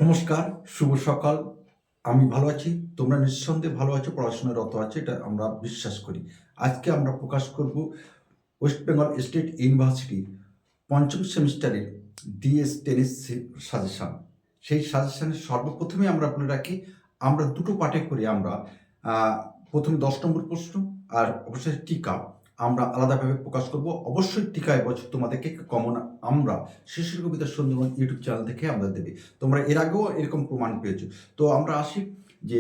নমস্কার, শুভ সকাল। আমি ভালো আছি। তোমরা নিঃসন্দেহে ভালো আছো, পড়াশোনায় রত আছো, এটা আমরা বিশ্বাস করি। আজকে আমরা প্রকাশ করব ওয়েস্ট বেঙ্গল স্টেট ইউনিভার্সিটির পঞ্চম সেমিস্টারের ডিএস টেনিস সাজেশন। সেই সাজেশনের সর্বপ্রথমে আমরা বলে রাখি, আমরা দুটো পার্টে করে আমরা প্রথমে 10 নম্বর প্রশ্ন আর অবশ্যই টিকা আমরা আলাদাভাবে প্রকাশ করব। অবশ্যই টিকা এবছর তোমাদেরকে কমন আমরা শিশুর কবিতা সুন্দরবন ইউটিউব চ্যানেল থেকে আমরা দেবে। তোমরা এর আগেও এরকম প্রমাণ পেয়েছো। তো আমরা আসি যে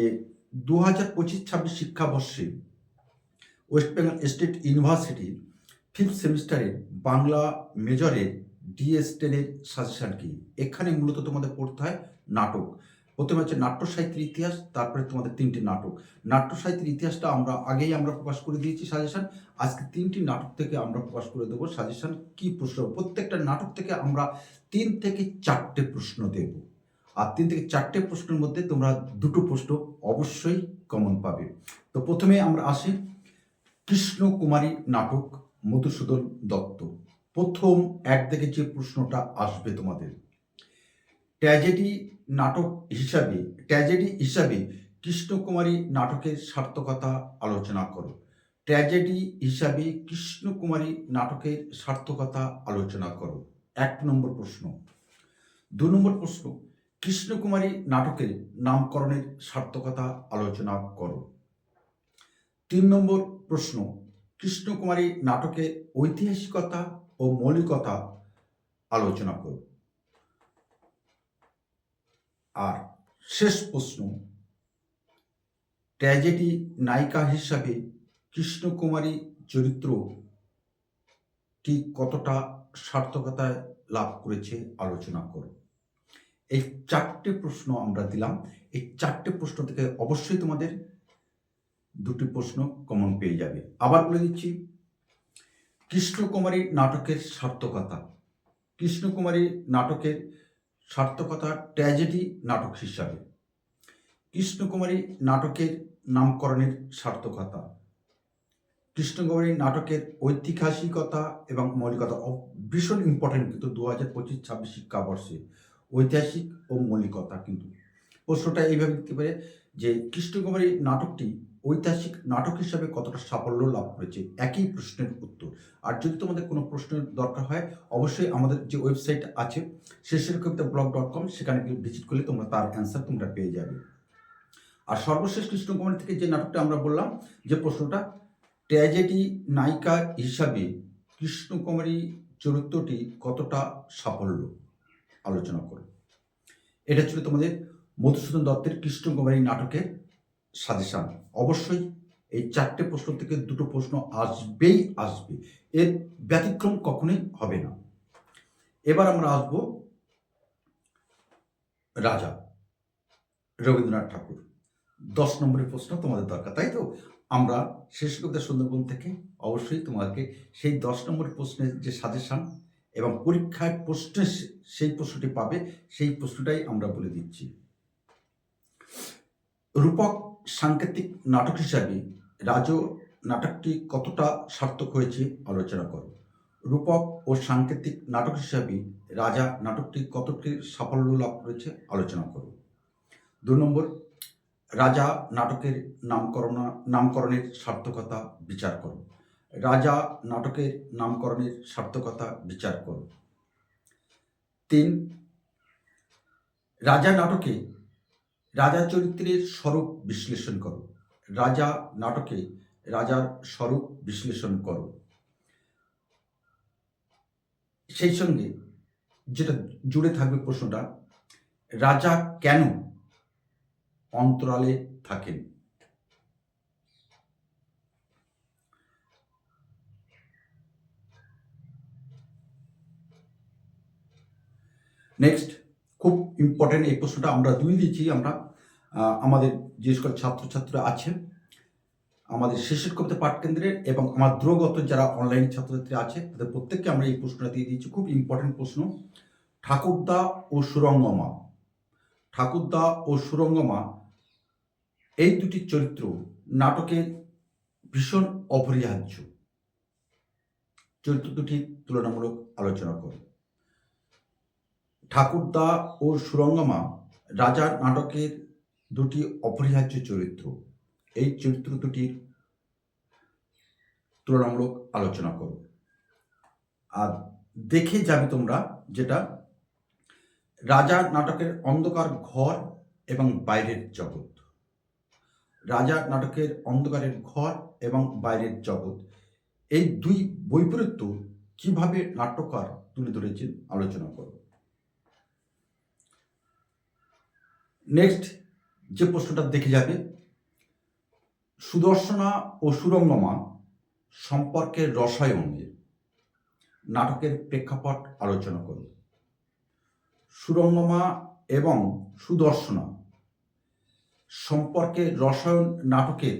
2025-26 শিক্ষাবর্ষে West Bengal state university fifth সেমিস্টারের বাংলা মেজরের ডিএস টেনের সাজেশন কি। এখানে মূলত তোমাদের পড়তে হয় নাটক। প্রথমে হচ্ছে নাট্য সাহিত্যের ইতিহাস, তারপরে তোমাদের 3টি নাটক। নাট্য সাহিত্যের ইতিহাসটা আগেই আমরা প্রকাশ করে দিয়েছি সাজেশন। আজকে 3টি নাটক থেকে আমরা প্রকাশ করে দেবো সাজেশন কি প্রশ্ন। প্রত্যেকটা নাটক থেকে আমরা 3 থেকে 4টে প্রশ্ন দেব। আর 3 থেকে 4টে প্রশ্নের মধ্যে তোমরা দুটো প্রশ্ন অবশ্যই কমন পাবে। তো প্রথমে আমরা আসি কৃষ্ণকুমারী নাটক, মধুসূদন দত্ত। প্রথম এক থেকে যে প্রশ্নটা আসবে তোমাদের, ট্র্যাজেডি হিসাবে কৃষ্ণকুমারী নাটকের সার্থকতা আলোচনা করো। ট্র্যাজেডি হিসাবে কৃষ্ণকুমারী নাটকের সার্থকতা আলোচনা করো, 1 নম্বর প্রশ্ন। 2 নম্বর প্রশ্ন, কৃষ্ণকুমারী নাটকের নামকরণের সার্থকতা আলোচনা করো। 3 নম্বর প্রশ্ন, কৃষ্ণকুমারী নাটকের ঐতিহাসিকতা ও মৌলিকতা আলোচনা করো। আর শেষ প্রশ্ন, ট্র্যাজেডি নায়িকা হিসাবে কৃষ্ণকুমারী চরিত্রটি কতটা সার্থকতায় লাভ করেছে আলোচনা করো। এই 4টে প্রশ্ন আমরা দিলাম। এই 4টে প্রশ্ন থেকে অবশ্যই তোমাদের 2টি প্রশ্ন কমন পেয়ে যাবে। আবার বলে দিচ্ছি, কৃষ্ণকুমারী নাটকের সার্থকতা। কৃষ্ণকুমারী নাটকের সার্থকতা ট্র্যাজেডি নাটক হিসাবে। কৃষ্ণকুমারী নাটকের নামকরণের সার্থকতা। কৃষ্ণকুমারী নাটকের ঐতিহাসিকতা এবং মৌলিকতা ভীষণ ইম্পর্টেন্ট কিন্তু 2025-26 শিক্ষাবর্ষে ঐতিহাসিক ও মৌলিকতা। কিন্তু প্রশ্নটা এইভাবে দিতে পারে যে কৃষ্ণকুমারী নাটকটি ঐতিহাসিক নাটক হিসাবে কতটা সাফল্য লাভ করেছে, একই প্রশ্নের উত্তর। আর যদি তোমাদের কোনো প্রশ্নের দরকার হয়, অবশ্যই আমাদের যে ওয়েবসাইট আছে শিশুরকবিতাblog.com, সেখানে ভিজিট করলে তোমরা তার অ্যান্সার তোমরা পেয়ে যাবে। আর সর্বশেষ কৃষ্ণকুমারী থেকে যে নাটকটা আমরা বললাম, যে প্রশ্নটা, ট্র্যাজেডি নায়িকা হিসাবে কৃষ্ণকুমারী চরিত্রটি কতটা সাফল্য আলোচনা করো। এটা ছিল তোমাদের মধুসূদন দত্তের কৃষ্ণকুমারী নাটকের সাজেশন। অবশ্যই এই 4টে প্রশ্ন থেকে 2টো প্রশ্ন আসবেই আসবে, এর ব্যতিক্রম কখনোই হবে না। এবার আমরা আসবো রাজা, রবীন্দ্রনাথ ঠাকুর। 10 নম্বরের প্রশ্ন তোমাদের দরকার, তাই তো? আমরা শিশু কবিতা সুন্দরবন থেকে অবশ্যই তোমাকে সেই 10 নম্বর প্রশ্নের যে সাজেশন এবং পরীক্ষায় প্রশ্নে সেই প্রশ্নটি পাবে, সেই প্রশ্নটাই আমরা বলে দিচ্ছি। রূপক সাংকেতিক নাটক হিসাবে রাজ নাটকটি কতটা সার্থক হয়েছে আলোচনা করো। রূপক ও সাংকেতিক নাটক হিসাবে রাজা নাটকটি কতটি সাফল্য লাভ করেছে আলোচনা করো। 2 নম্বর, রাজা নাটকের নামকরণের সার্থকতা বিচার করো। রাজা নাটকের নামকরণের সার্থকতা বিচার করো। 3, রাজা নাটকে রাজা চরিত্রের স্বরূপ বিশ্লেষণ করো। রাজা নাটকে রাজার স্বরূপ বিশ্লেষণ করো। সেই সঙ্গে যেটা জুড়ে থাকবে প্রশ্নটা, রাজা কেন অন্তরালে থাকেন। নেক্সট, খুব ইম্পর্টেন্ট এই প্রশ্নটা আমরা দিয়েছি। আমরা আমাদের যে সকল ছাত্রছাত্রীরা আছেন আমাদের শিশুর কবিতা পাঠকেন্দ্রের এবং আমার দ্রুগত যারা অনলাইন ছাত্রছাত্রী আছে, তাদের প্রত্যেককে আমরা এই প্রশ্নটা দিয়ে দিয়েছি। খুব ইম্পর্টেন্ট প্রশ্ন। ঠাকুরদা ও সুরঙ্গমা, ঠাকুরদা ও সুরঙ্গমা এই দুটি চরিত্র নাটকের ভীষণ অপরিহার্য। চরিত্র দুটি তুলনামূলক আলোচনা করো। ঠাকুরদা ও সুরঙ্গমা রাজা নাটকের দুটি অপরিহার্য চরিত্র, এই চরিত্র দুটির তুলনামূলক আলোচনা করো। আর দেখে যাবে তোমরা যেটা রাজা নাটকের অন্ধকার ঘর এবং বাইরের জগৎ। রাজা নাটকের অন্ধকারের ঘর এবং বাইরের জগৎ, এই দুই বৈপরীত্য কিভাবে নাট্যকার তুলে ধরেছেন আলোচনা করো। নেক্সট যে প্রশ্নটা দেখে যাবে, সুদর্শনা ও সুরঙ্গমা সম্পর্কের রসায়নে নাটকের প্রেক্ষাপট আলোচনা করো। সুরঙ্গমা এবং সুদর্শনা সম্পর্কে রসায়ন নাটকের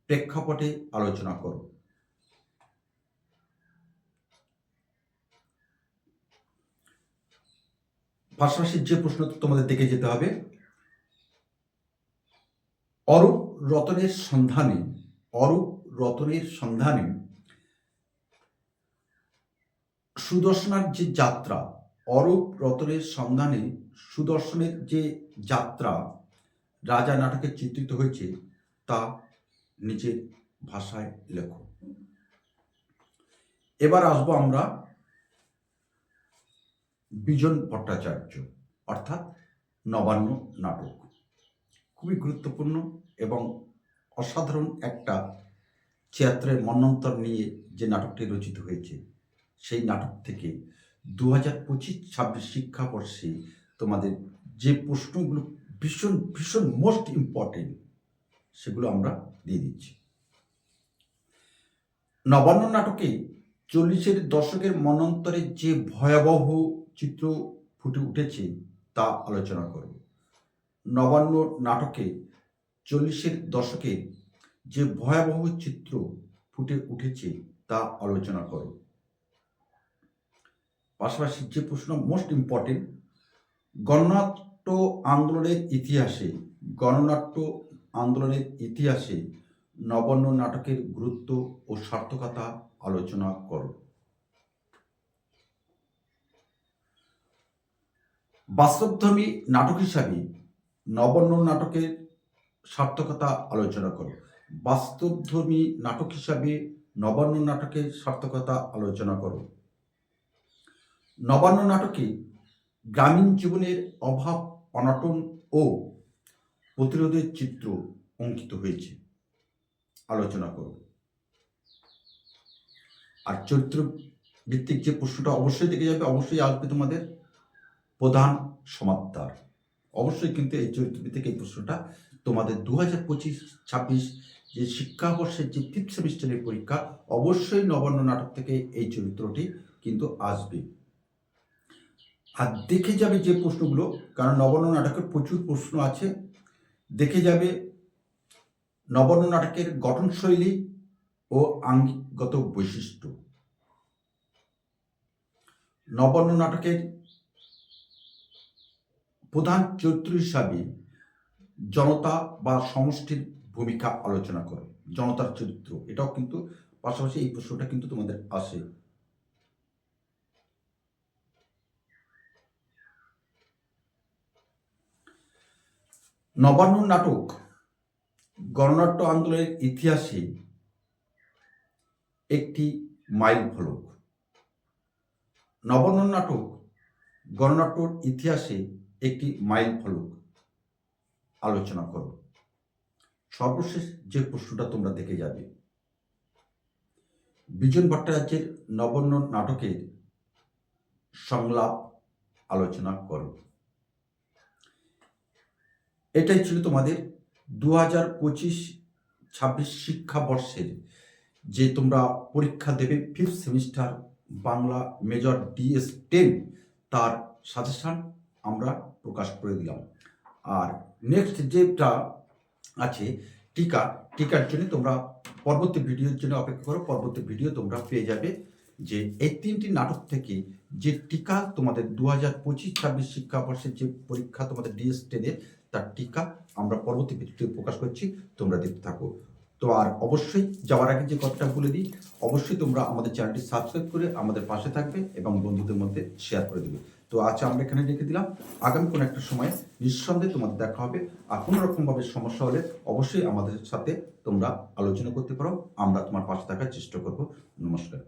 প্রেক্ষাপটে আলোচনা করো। পাশাপাশি যে প্রশ্ন তোমাদের দেখে যেতে হবে, অরূপ রতনের সন্ধানে, অরূপ রতনের সন্ধানে সুদর্শনার যে যাত্রা, অরূপ রতনের সন্ধানে সুদর্শনের যে যাত্রা রাজা নাটকে চিত্রিত হয়েছে তা নিজের ভাষায় লেখো। এবার আসবো আমরা বিজন ভট্টাচার্য অর্থাৎ নবান্ন নাটক। খুবই গুরুত্বপূর্ণ এবং অসাধারণ একটা চেয়াত্রের মন্বন্তর নিয়ে যে নাটকটি রচিত হয়েছে, সেই নাটক থেকে 2025-26 শিক্ষাবর্ষে তোমাদের যে প্রশ্নগুলো ভীষণ ভীষণ মোস্ট ইম্পর্টেন্ট, সেগুলো আমরা দিয়ে দিচ্ছি। নবান্ন নাটকে 40-এর দশকের মন্বন্তরে যে ভয়াবহ চিত্র ফুটে উঠেছে তা আলোচনা করব। নবান্ন নাটকে 40-এর দশকে যে ভয়াবহ চিত্র ফুটে উঠেছে তা আলোচনা করো। পাশাপাশি যে প্রশ্ন মোস্ট ইম্পর্টেন্ট, গণনাট্য আন্দোলনের ইতিহাসে, গণনাট্য আন্দোলনের ইতিহাসে নবান্ন নাটকের গুরুত্ব ও সার্থকতা আলোচনা করো। বাস্তবধর্মী নাটক হিসাবে নবান্ন নাটকের সার্থকতা আলোচনা করো। বাস্তবধর্মী নাটক হিসাবে নবান্ন নাটকের সার্থকতা আলোচনা করো। নবান্ন নাটকে গ্রামীণ জীবনের অভাব, অনটন ও প্রতিরোধের চিত্র অঙ্কিত হয়েছে, আলোচনা করো। আর চরিত্র ভিত্তিক যে প্রশ্নটা অবশ্যই দেখে যাবে, অবশ্যই আসবে তোমাদের প্রধান সমাদদার। অবশ্যই কিন্তু এই চরিত্র ভিত্তিক এই প্রশ্নটা তোমাদের 2025-26 যে শিক্ষাবর্ষের যে 5th সেমিস্টারের পরীক্ষা, অবশ্যই নবান্ন নাটক থেকে এই চরিত্রটি কিন্তু আসবে। আর দেখে যাবে যে প্রশ্নগুলো, কারণ নবান্ন নাটকের প্রচুর প্রশ্ন আছে, দেখে যাবে নবান্ন নাটকের গঠনশৈলী ও আঙ্গিকগত বৈশিষ্ট্য। নবান্ন নাটকের প্রধান চরিত্র হিসাবে জনতা বা সমষ্টির ভূমিকা আলোচনা করে। জনতার চরিত্র, এটাও কিন্তু পাশাপাশি এই প্রশ্নটা কিন্তু তোমাদের আসে। নবান্ন নাটক গণনাট্য আন্দোলনের ইতিহাসে একটি মাইল ফলক। নবান্ন নাটক গণনাট্যর ইতিহাসে একটি মাইল ফলক, আলোচনা করো। সর্বশেষ যে প্রশ্নটা তোমরা দেখে যাবে, বিজন ভট্টাচার্যের নবান্ন নাটকের সংলাপ আলোচনা করো। এটাই ছিল তোমাদের 2025-26 শিক্ষাবর্ষের যে তোমরা পরীক্ষা দেবে 5th semester Bangla major DS10, তার সাজেশন আমরা প্রকাশ করে দিলাম। আর নেক্সট যেটা আছে টিকার জন্য তোমরা পরবর্তী ভিডিওর জন্য অপেক্ষা করো। পরবর্তী ভিডিও তোমরা পেয়ে যাবে যে এই 3টি নাটক থেকে যে টিকা তোমাদের 2025-26 শিক্ষাবর্ষের যে পরীক্ষা তোমাদের DS10-এর, তার টিকা আমরা পরবর্তী ভিডিওতে প্রকাশ করছি। তোমরা দেখতে থাকো। তো আর অবশ্যই যাওয়ার আগে যে কথাটা বলে দিই, অবশ্যই তোমরা আমাদের চ্যানেলটি সাবস্ক্রাইব করে আমাদের পাশে থাকবে এবং বন্ধুদের মধ্যে শেয়ার করে দেবে। তো আজ আমরা এখানে রেখে দিলাম, আগামী কোনো একটা সময় নিঃসন্দেহে তোমাদের দেখা হবে। আর কোনো রকমভাবে সমস্যা হলে অবশ্যই আমাদের সাথে তোমরা আলোচনা করতে পারো, আমরা তোমার পাশে থাকার চেষ্টা করব। নমস্কার।